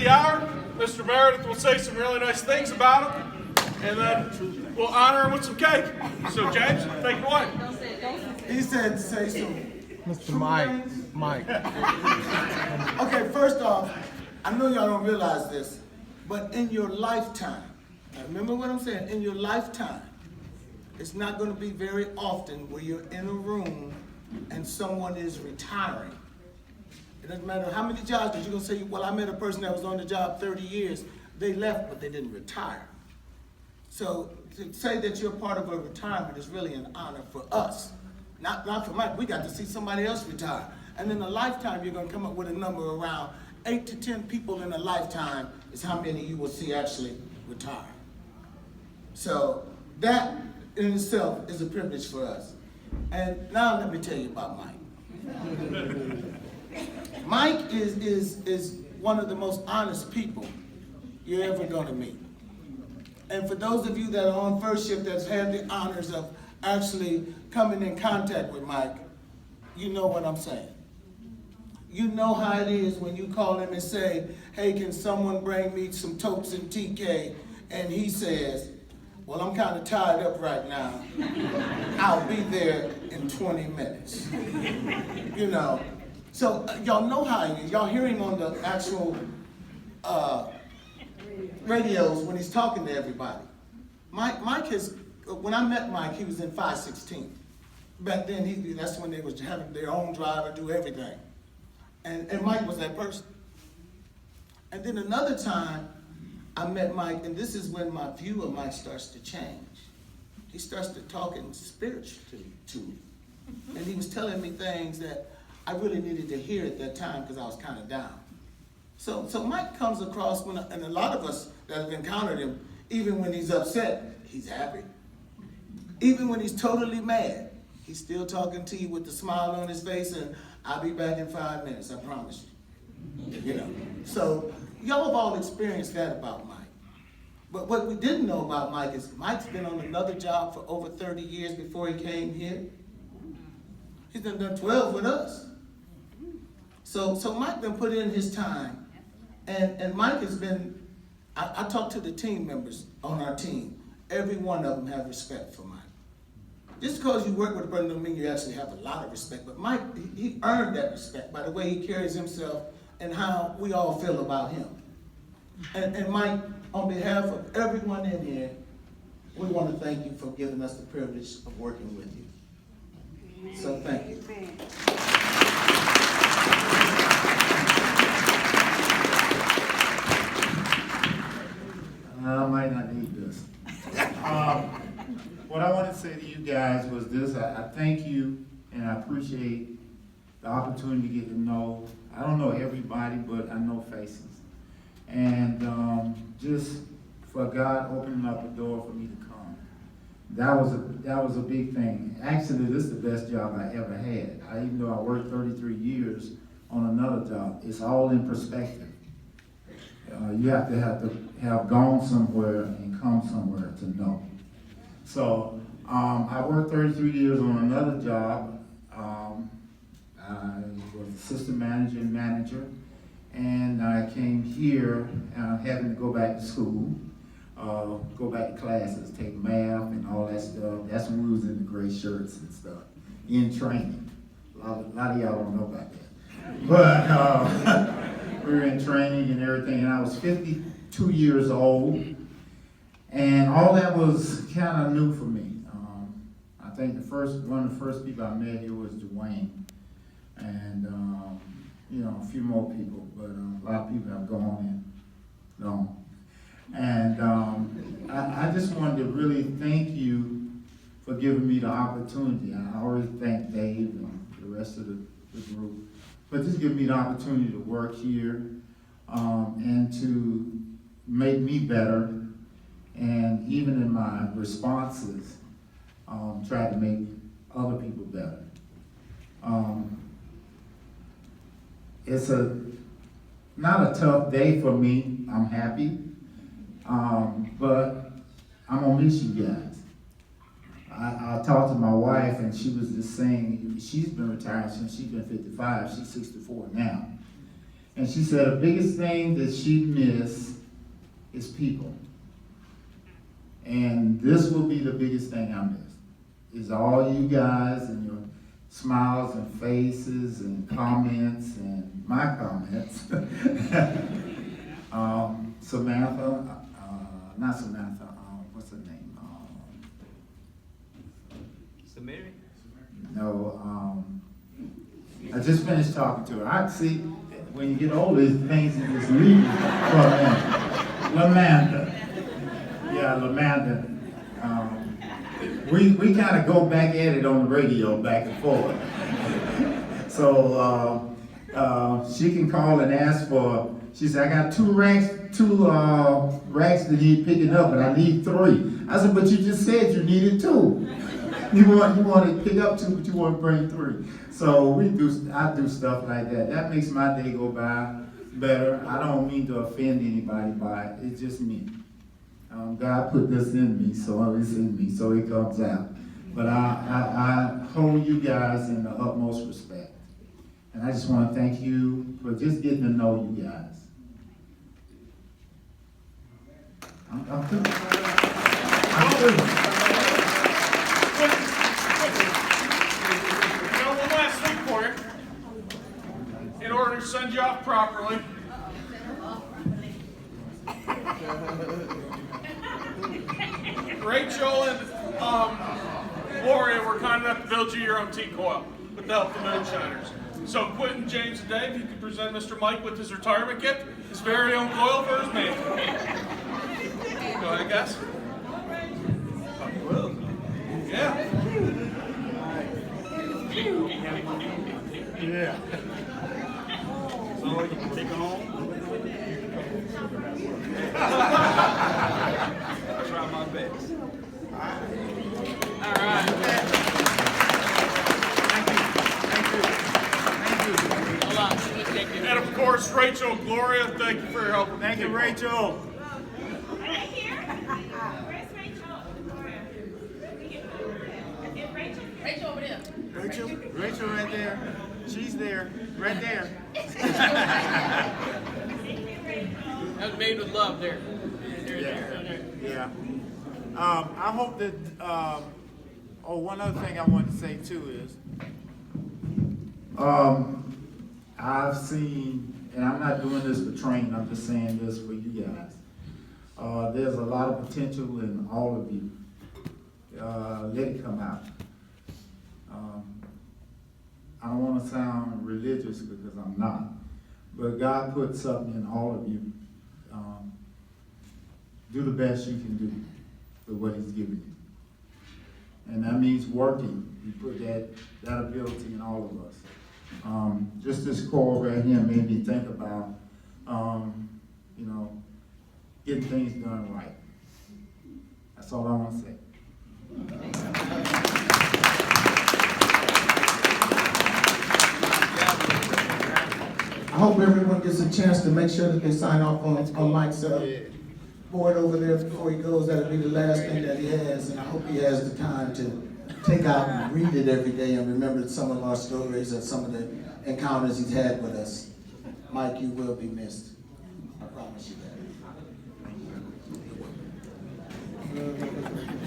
the hour, Mr. Meredith will say some really nice things about him, and then we'll honor him with some cake. So, James, take it away. He said say so. Mr. Mike. Okay, first off, I know y'all don't realize this, but in your lifetime, now remember what I'm saying, in your lifetime, it's not going to be very often where you're in a room and someone is retiring. It doesn't matter how many jobs, because you're going to say, well, I met a person that was on the job 30 years. They left, but they didn't retire. So to say that you're part of a retirement is really an honor for us. Not for Mike. We got to see somebody else retire. And in a lifetime, you're going to come up with a number around 8 to 10 people in a lifetime is how many you will see actually retire. So that in itself is a privilege for us. And now let me tell you about Mike. Mike is one of the most honest people you're ever going to meet. And for those of you that are on first shift that's had the honors of actually coming in contact with Mike, you know what I'm saying. You know how it is when you call him and say, hey, can someone bring me some totes and TK? And he says, well, I'm kind of tied up right now. I'll be there in 20 minutes. You know, so y'all know how he is. Y'all hear him on the actual radios when he's talking to everybody. Mike has, when I met Mike, he was in 516. Back then, that's when they was having their own driver do everything. And Mike was that person. And then another time, I met Mike, and this is when my view of Mike starts to change. He starts to talking spiritually to me. And he was telling me things that I really needed to hear at that time because I was kind of down. So Mike comes across, and a lot of us that have encountered him, even when he's upset, he's happy. Even when he's totally mad, he's still talking to you with the smile on his face, and I'll be back in 5 minutes, I promise you. You know, so y'all have all experienced that about Mike. But what we didn't know about Mike is Mike's been on another job for over 30 years before he came here. He's done 12 with us. So Mike been put in his time, and Mike has been, I talked to the team members on our team. Every one of them have respect for Mike. Just because you work with a person doesn't mean you actually have a lot of respect, but Mike, he earned that respect by the way he carries himself and how we all feel about him. And Mike, on behalf of everyone in here, we want to thank you for giving us the privilege of working with you. So thank you. I might not need this. What I want to say to you guys was this. I thank you and I appreciate the opportunity to get to know, I don't know everybody, but I know faces. And just for God opening up a door for me to come. That was a big thing. Actually, this is the best job I ever had. Even though I worked 33 years on another job, it's all in perspective. You have to have gone somewhere and come somewhere to know. So I worked 33 years on another job. I was assistant manager and manager, and I came here having to go back to school, go back to classes, take math and all that stuff. That's when we was in the gray shirts and stuff, in training. A lot of y'all don't know about that. But we were in training and everything, and I was 52 years old, and all that was kind of new for me. I think one of the first people I met here was Dwayne, and a few more people, but a lot of people have gone and gone. And I just wanted to really thank you for giving me the opportunity. I already thank Dave and the rest of the group, but just give me the opportunity to work here and to make me better, and even in my responses, try to make other people better. It's not a tough day for me. I'm happy, but I'm gonna miss you guys. I talked to my wife, and she was just saying she's been retired since she's been 55. She's 64 now, And she said the biggest thing that she missed is people. And this will be the biggest thing I miss, is all you guys and your smiles and faces and comments and my comments. Samantha, not Samantha, what's her name? Samiri? No, I just finished talking to her. I see, when you get older, things that just leave you for a minute. Lamanda. Yeah, Lamanda. We kind of go back at it on the radio, back and forth. So she can call and ask for, she said, I got two racks that need picking up, but I need 3. I said, but you just said you needed 2. You want to pick up 2, but you want to bring 3. So I do stuff like that. That makes my day go by better. I don't mean to offend anybody by it. It's just me. God put this in me, so it's in me, so it comes out. But I hold you guys in the utmost respect. And I just want to thank you for just getting to know you guys. I'm through. I'm through. You know, one last thing for you. In order to send you off properly, Rachel and Gloria were kind enough to build you your own tea coil with the help of the Moonshiners. So Quentin, James, and Dave, you can present Mr. Mike with his retirement gift, his very own coil for his man. Go ahead, guys. Yeah. Yeah. So you can take it home. I'll try my best. All right. Thank you. And of course, Rachel and Gloria, thank you for your help. Thank you, Rachel. Right here? Where's Rachel? Is Rachel? Rachel over there. Rachel right there. She's there. Right there. That was made with love there. Yeah. I hope that, one other thing I wanted to say too is, I've seen, and I'm not doing this for Trane, I'm just saying this for you guys. There's a lot of potential in all of you. Let it come out. I don't want to sound religious because I'm not, but God put something in all of you. Do the best you can do with what He's given you. And that means working. He put that ability in all of us. Just this call right here made me think about, getting things done right. That's all I want to say. I hope everyone gets a chance to make sure that they sign off on Mike's board over there before he goes. That'll be the last thing that he has, and I hope he has the time to take out and read it every day and remember some of our stories and some of the encounters he's had with us. Mike, you will be missed. I promise you that.